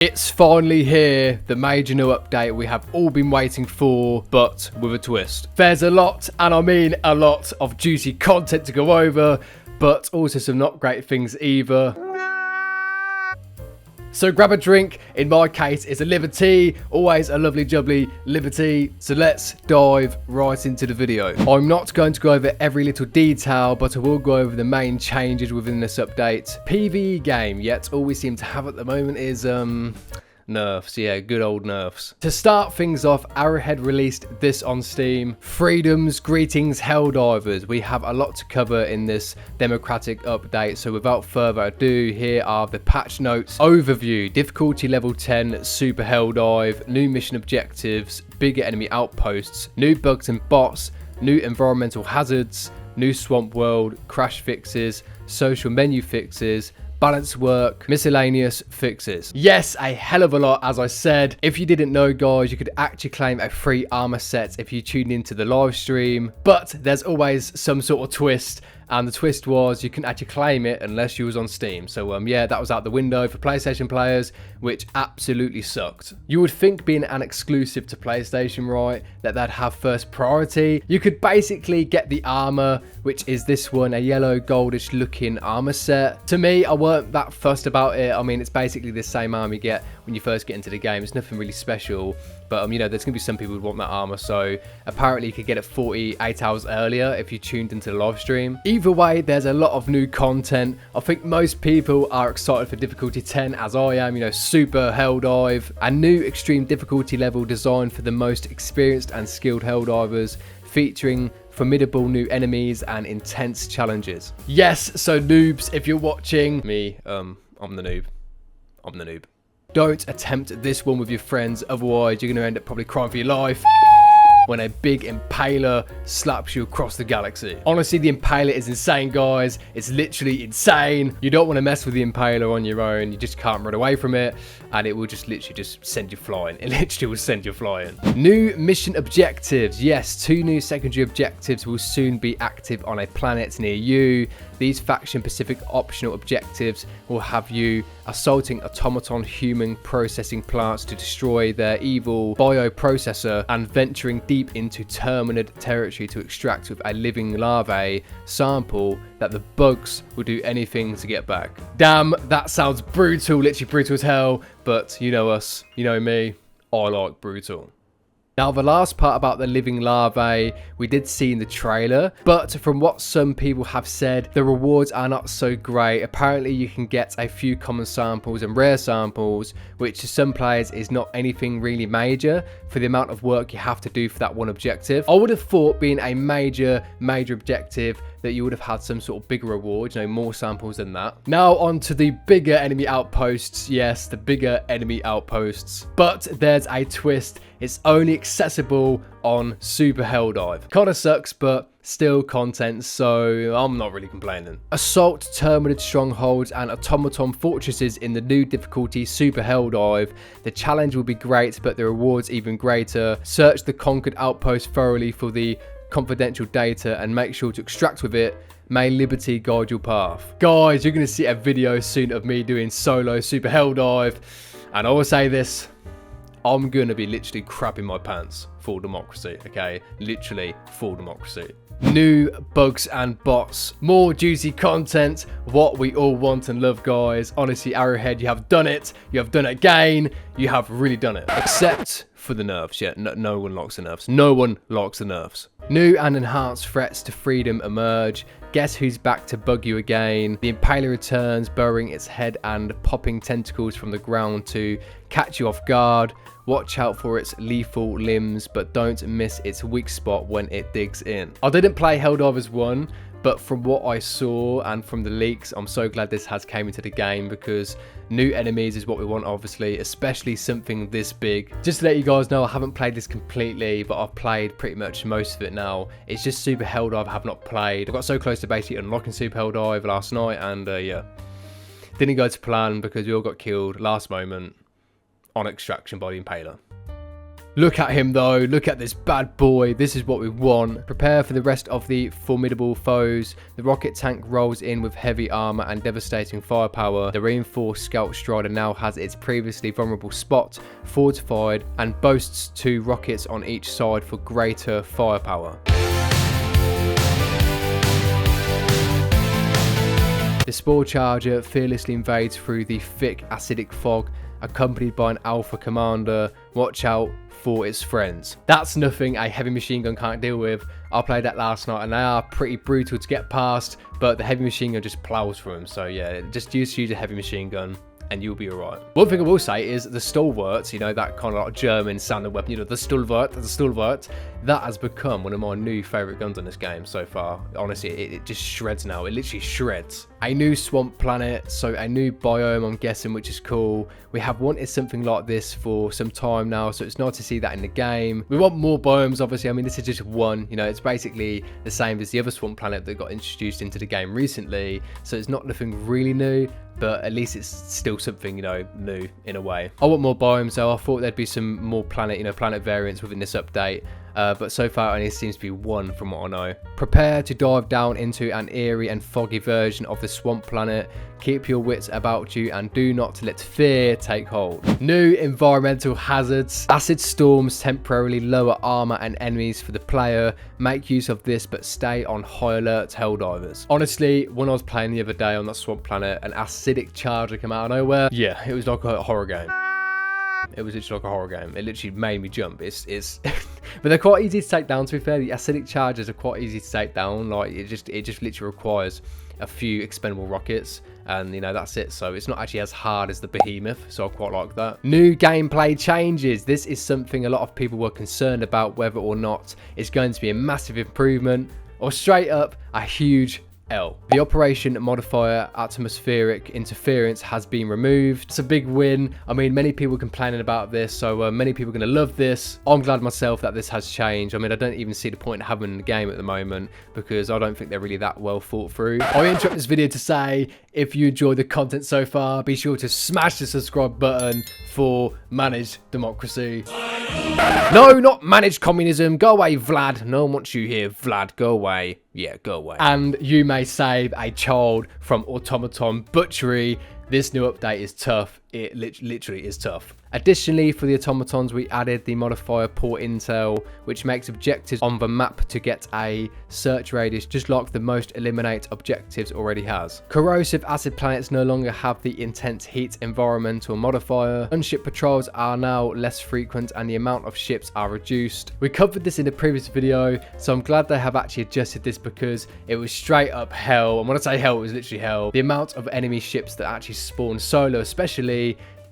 It's finally here, the major new update we have all been waiting for, but with a twist. There's a lot, and I mean a lot, of juicy content to go over, but also some not great things either. So grab a drink, in my case it's a Liberty, always a lovely jubbly Liberty, so let's dive right into the video. I'm not going to go over every little detail, but I will go over the main changes within this update. PvE game, yet all we seem to have at the moment is nerfs, yeah, good old nerfs. To start things off, Arrowhead released this on Steam. Freedoms, greetings, Helldivers. We have a lot to cover in this democratic update, so without further ado, here are the patch notes. Overview, difficulty level 10, super Helldive, new mission objectives, bigger enemy outposts, new bugs and bots, new environmental hazards, new swamp world, crash fixes, social menu fixes, balance work, miscellaneous fixes. Yes, a hell of a lot, as I said. If you didn't know, guys, you could actually claim a free armor set if you tuned into the live stream, but there's always some sort of twist, and the twist was you couldn't actually claim it unless you was on Steam. So yeah, that was out the window for PlayStation players, which absolutely sucked. You would think, being an exclusive to PlayStation, right, that they'd have first priority. You could basically get the armor, which is this one, a yellow goldish looking armor set. To me, I weren't that fussed about it. I mean, it's basically the same armor you get when you first get into the game. It's nothing really special, but you know, there's gonna be some people who want that armor, so apparently you could get it 48 hours earlier if you tuned into the live stream. Either way, there's a lot of new content. I think most people are excited for difficulty 10, as I am, you know, super Helldive, a new extreme difficulty level designed for the most experienced and skilled Helldivers, featuring formidable new enemies and intense challenges. Yes, so noobs, if you're watching me, I'm the noob. I'm the noob. Don't attempt this one with your friends, otherwise you're going to end up probably crying for your life when a big impaler slaps you across the galaxy. Honestly, the impaler is insane, guys. It's literally insane. You don't want to mess with the impaler on your own. You just can't run away from it, and it will just literally just send you flying. It literally will send you flying. New mission objectives. Yes, 2 new secondary objectives will soon be active on a planet near you. These faction-specific optional objectives will have you assaulting automaton human processing plants to destroy their evil bioprocessor and venturing deep into Terminid territory to extract with a living larvae sample that the bugs will do anything to get back. Damn, that sounds brutal, literally brutal as hell, but you know us, you know me, I like brutal. Now, the last part about the living larvae we did see in the trailer, but from what some people have said, the rewards are not so great. Apparently, you can get a few common samples and rare samples, which to some players is not anything really major for the amount of work you have to do for that one objective. I would have thought, being a major objective, that you would have had some sort of bigger reward, you know, more samples than that. Now on to the bigger enemy outposts. Yes, the bigger enemy outposts. But there's a twist. It's only accessible on Super Helldive. Kinda sucks, but still content, so I'm not really complaining. Assault Terminid strongholds and automaton fortresses in the new difficulty Super Helldive. The challenge will be great, but the rewards even greater. Search the conquered outpost thoroughly for the confidential data and make sure to extract with it. May Liberty guide your path. Guys, you're going to see a video soon of me doing solo Super Helldive, and I will say this, I'm going to be literally crapping my pants for democracy, okay? Literally for democracy. New bugs and bots, more juicy content, what we all want and love, guys. Honestly, Arrowhead, you have done it. You have done it again. You have really done it. Except for the nerfs, yeah. No one likes the nerfs. No one likes the nerfs. New and enhanced threats to freedom emerge. Guess who's back to bug you again? The Impaler returns, burrowing its head and popping tentacles from the ground to catch you off guard. Watch out for its lethal limbs, but don't miss its weak spot when it digs in. I didn't play Helldivers 1, but from what I saw and from the leaks, I'm so glad this has came into the game, because new enemies is what we want, obviously, especially something this big. Just to let you guys know, I haven't played this completely, but I've played pretty much most of it now. It's just Super Helldive I have not played. I got so close to basically unlocking Super Helldive last night, and yeah, didn't go to plan because we all got killed last moment on extraction by the Impaler. Look at him though, look at this bad boy, this is what we want. Prepare for the rest of the formidable foes. The rocket tank rolls in with heavy armor and devastating firepower. The reinforced Scout Strider now has its previously vulnerable spot fortified and boasts 2 rockets on each side for greater firepower. The Spore Charger fearlessly invades through the thick acidic fog, accompanied by an Alpha Commander. Watch out for its friends. That's nothing a heavy machine gun can't deal with. I played that last night and they are pretty brutal to get past, but the heavy machine gun just plows through them. So yeah, just use a heavy machine gun and you'll be alright. One thing I will say is the Stalwart, you know, that kind of like German standard weapon, you know, the Stalwart, that has become one of my new favourite guns in this game so far. Honestly, it just shreds now. It literally shreds. A new swamp planet, so a new biome, I'm guessing, which is cool. We have wanted something like this for some time now, so it's nice to see that in the game. We want more biomes, obviously. I mean, this is just one, you know, it's basically the same as the other swamp planet that got introduced into the game recently, so it's not nothing really new, but at least it's still something, you know, new in a way. I want more biomes though. I thought there'd be some more planet, you know, planet variants within this update. But so far only seems to be one from what I know. Prepare to dive down into an eerie and foggy version of the swamp planet. Keep your wits about you and do not let fear take hold. New environmental hazards. Acid storms temporarily lower armor and enemies for the player. Make use of this but stay on high alert, Helldivers. Honestly, when I was playing the other day on that swamp planet, an acidic charger came out of nowhere. Yeah, it was like a horror game. It was literally like a horror game. It literally made me jump. It's but they're quite easy to take down, to be fair. The acidic chargers are quite easy to take down. Like it just literally requires a few expendable rockets and you know that's it. So it's not actually as hard as the behemoth, so I quite like that. New gameplay changes. This is something a lot of people were concerned about, whether or not it's going to be a massive improvement or straight up a huge L. The operation modifier atmospheric interference has been removed. It's a big win. I mean, many people complaining about this, so many people are going to love this. I'm glad myself that this has changed. I mean, I don't even see the point in having the game at the moment because I don't think they're really that well thought through. I interrupt this video to say, if you enjoyed the content so far, be sure to smash the subscribe button for Managed Democracy. No, not managed communism. Go away, Vlad. No one wants you here, Vlad. Go away. Yeah, go away. And you may save a child from automaton butchery. This new update is tough. It literally is tough. Additionally, for the automatons, we added the modifier poor intel, which makes objectives on the map to get a search radius, just like the most eliminate objectives already has. Corrosive acid planets no longer have the intense heat environmental modifier. Gunship patrols are now less frequent and the amount of ships are reduced. We covered this in the previous video, so I'm glad they have actually adjusted this because it was straight up hell. And when I say hell, it was literally hell. The amount of enemy ships that actually spawn solo, especially,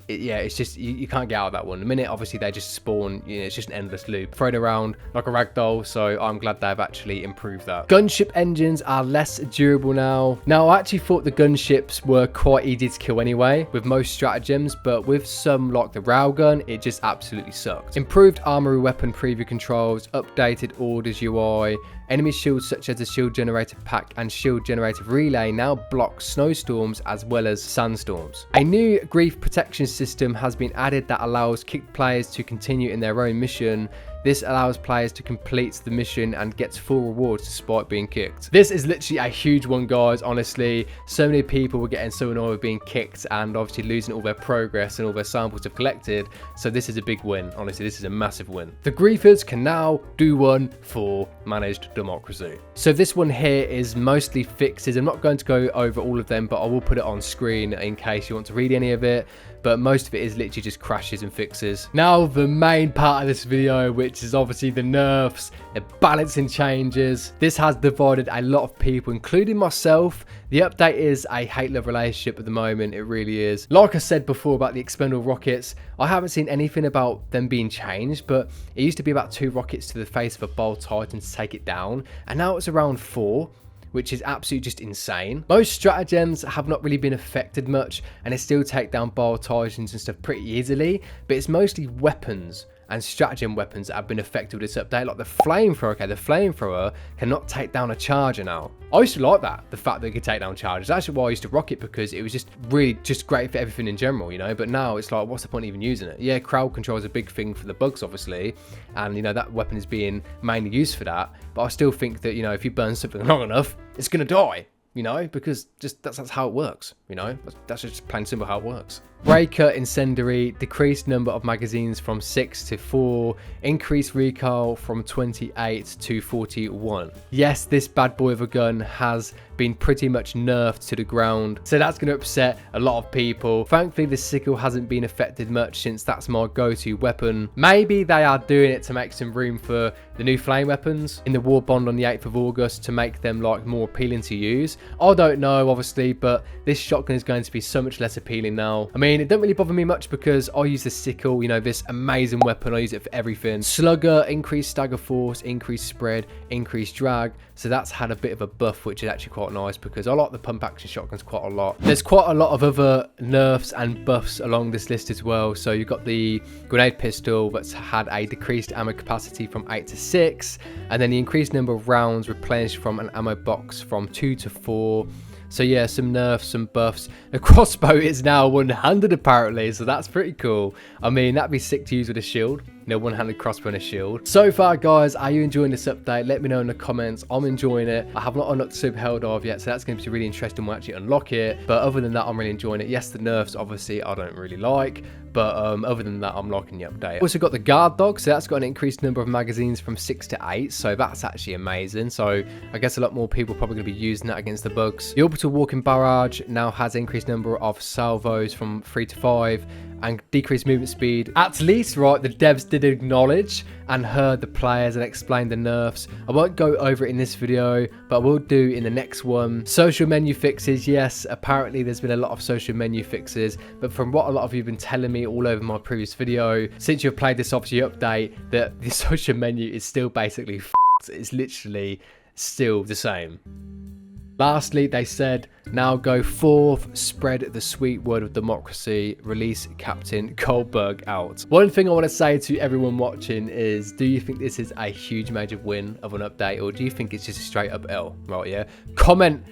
yeah, it's just you can't get out of that one. The minute obviously they just spawn, you know, it's just an endless loop, thrown around like a ragdoll. So I'm glad they've actually improved that. Gunship engines are less durable now. Now I actually thought the gunships were quite easy to kill anyway with most stratagems, but with some like the railgun, it just absolutely sucked. Improved armory weapon preview controls, updated orders UI. Enemy shields such as the shield generator pack and shield generator relay now block snowstorms as well as sandstorms. A new grief protection system has been added that allows kicked players to continue in their own mission. This allows players to complete the mission and gets full rewards despite being kicked. This is literally a huge one, guys. Honestly, so many people were getting so annoyed with being kicked and obviously losing all their progress and all their samples they've collected. So this is a big win. Honestly, this is a massive win. The griefers can now do one for Managed Democracy. So this one here is mostly fixes. I'm not going to go over all of them, but I will put it on screen in case you want to read any of it. But most of it is literally just crashes and fixes. Now the main part of this video, which is obviously the nerfs, the balancing changes. This has divided a lot of people, including myself. The update is a hate-love relationship at the moment. It really is. Like I said before about the expendable rockets, I haven't seen anything about them being changed, but it used to be about 2 rockets to the face of a Bile Titan to take it down, and now it's around 4. Which is absolutely just insane. Most stratagems have not really been affected much and they still take down Bile Titans and stuff pretty easily, but it's mostly weapons and stratagem weapons that have been affected with this update, like the flamethrower. Okay, the flamethrower cannot take down a charger now. I used to like that, the fact that it could take down chargers. That's actually why I used to rock it, because it was just really just great for everything in general, you know. But now it's like, what's the point of even using it? Yeah, crowd control is a big thing for the bugs, obviously, and you know that weapon is being mainly used for that. But I still think that, you know, if you burn something long enough, it's gonna die, you know, because just that's how it works, you know. That's just plain simple how it works. Breaker Incendiary, decreased number of magazines from 6 to 4, increased recoil from 28 to 41. Yes, this bad boy of a gun has been pretty much nerfed to the ground, so that's going to upset a lot of people. Thankfully, the sickle hasn't been affected much, since that's my go-to weapon. Maybe they are doing it to make some room for the new flame weapons in the war bond on the 8th of August to make them like more appealing to use. I don't know, obviously, but this shotgun is going to be so much less appealing now. I mean, it don't really bother me much because I use the sickle, you know, this amazing weapon. I use it for everything. Slugger, increased stagger force, increased spread, increased drag. So that's had a bit of a buff, which is actually quite nice, because I like the pump action shotguns quite a lot. There's quite a lot of other nerfs and buffs along this list as well. So you've got the grenade pistol that's had a decreased ammo capacity from 8 to 6, and then the increased number of rounds replenished from an ammo box from 2 to 4. So yeah, some nerfs, some buffs. The crossbow is now one-handed apparently, so that's pretty cool. I mean, that'd be sick to use with a shield. You know, one-handed crossbow and a shield. So far, guys, are you enjoying this update? Let me know in the comments. I'm enjoying it. I have not unlocked Super Helldive yet, so that's going to be really interesting when we actually unlock it. But other than that, I'm really enjoying it. Yes, the nerfs, obviously, I don't really like. But other than that, I'm liking the update. Also got the guard dog, so that's got an increased number of magazines from 6 to 8. So that's actually amazing. So I guess a lot more people are probably going to be using that against the bugs. The orbital walking barrage now has increased number of salvos from 3 to 5. And decreased movement speed. At least, right, the devs did acknowledge and heard the players and explained the nerfs. I won't go over it in this video, but I will do in the next one. Social menu fixes, yes, apparently there's been a lot of social menu fixes, but from what a lot of you have been telling me all over my previous video, since you've played this obviously update, that the social menu is still basically f***ed. It's literally still the same. Lastly, they said, now go forth, spread the sweet word of democracy, release Captain Goldberg out. One thing I want to say to everyone watching is, do you think this is a huge major win of an update, or do you think it's just a straight up L, right? Yeah, comment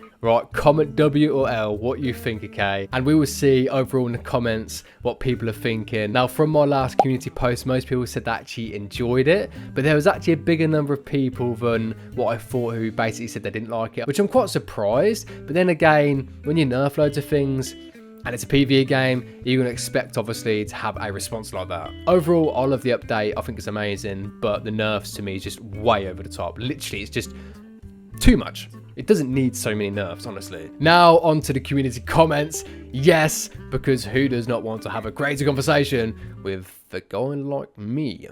W or L what you think, okay? And we will see overall in the comments what people are thinking. Now, from my last community post, most people said they actually enjoyed it, but there was actually a bigger number of people than what I thought who basically said they didn't like it, which I'm quite surprised. But then again, when you nerf loads of things and it's a PvE game, you're going to expect, obviously, to have a response like that. Overall, I love the update. I think it's amazing, but the nerfs to me is just way over the top. Literally, it's just too much. It doesn't need so many nerfs, honestly. Now, on to the community comments. Yes, because who does not want to have a crazy conversation with a guy like me?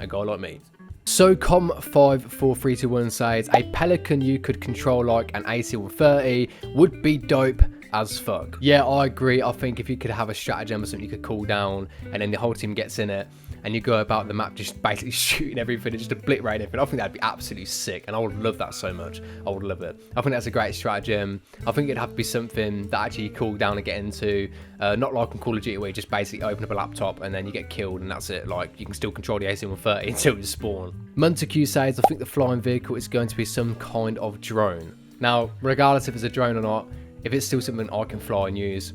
A guy like me. So Com54321 says, a Pelican you could control like an AC-130 would be dope as fuck. Yeah, I agree. I think if you could have a stratagem or something you could cool down, and then the whole team gets in it, and you go about the map just basically shooting everything and just obliterating everything, I think that'd be absolutely sick, and I would love that so much. I would love it. I think that's a great stratagem. I think it'd have to be something that actually you cool down and get into, not like on Call of Duty where you just basically open up a laptop and then you get killed and that's it. Like, you can still control the AC-130 until you spawn. Montague says, I think the flying vehicle is going to be some kind of drone. Now, regardless if it's a drone or not, if it's still something I can fly and use,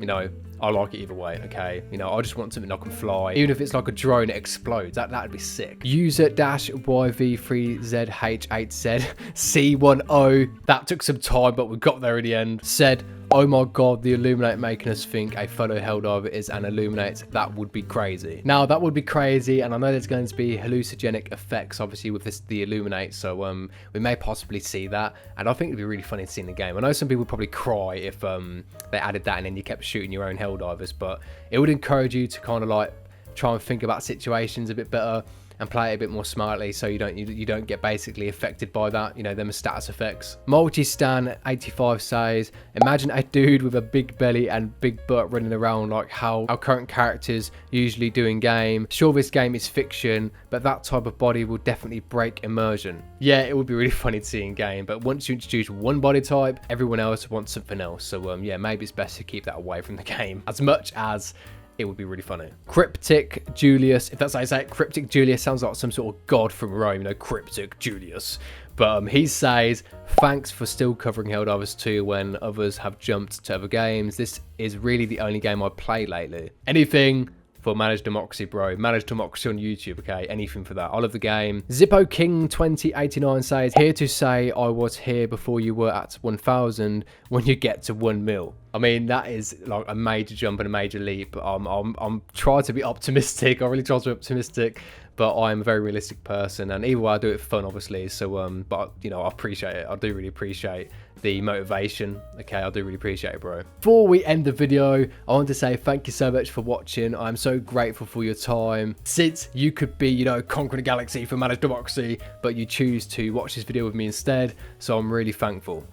you know, I like it either way, okay? You know, I just want something that can fly. Even if it's like a drone that explodes, that'd be sick. User-YV3ZH8Z C10, that took some time, but we got there in the end, said, oh my god, the Illuminate making us think a fellow Helldiver is an Illuminate. That would be crazy. Now, that would be crazy, and I know there's going to be hallucinogenic effects, obviously, with the Illuminate, so we may possibly see that, and I think it'd be really funny to see in the game. I know some people would probably cry if they added that and then you kept shooting your own Helldivers, but it would encourage you to kind of like try and think about situations a bit better and play it a bit more smartly, so you don't get basically affected by that, you know, them status effects. Multistan85 says, imagine a dude with a big belly and big butt running around like how our current characters usually do in game. Sure, this game is fiction, but that type of body will definitely break immersion. Yeah, it would be really funny to see in game, but once you introduce one body type, everyone else wants something else. So yeah, maybe it's best to keep that away from the game. As much as it would be really funny. Cryptic Julius, if that's how you say it, Cryptic Julius sounds like some sort of god from Rome, you know, Cryptic Julius. But he says, thanks for still covering Helldivers 2 when others have jumped to other games. This is really the only game I play lately. Anything for Managed Democracy, bro. Managed Democracy on YouTube, okay? Anything for that. I love the game. Zippo King 2089 says, here to say I was here before you were at 1,000 when you get to 1 mil. I mean, that is like a major jump and a major leap. I'm trying to be optimistic. I really try to be optimistic, but I'm a very realistic person, and either way I do it for fun, obviously. So, but you know, I appreciate it. I do really appreciate the motivation. Okay, I do really appreciate it, bro. Before we end the video, I want to say thank you so much for watching. I'm so grateful for your time. Since you could be, you know, conquering a galaxy for Managed Democracy, but you choose to watch this video with me instead. So I'm really thankful.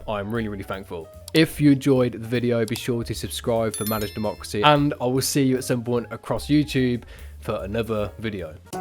I'm really, really thankful. If you enjoyed the video, be sure to subscribe for Managed Democracy, and I will see you at some point across YouTube for another video.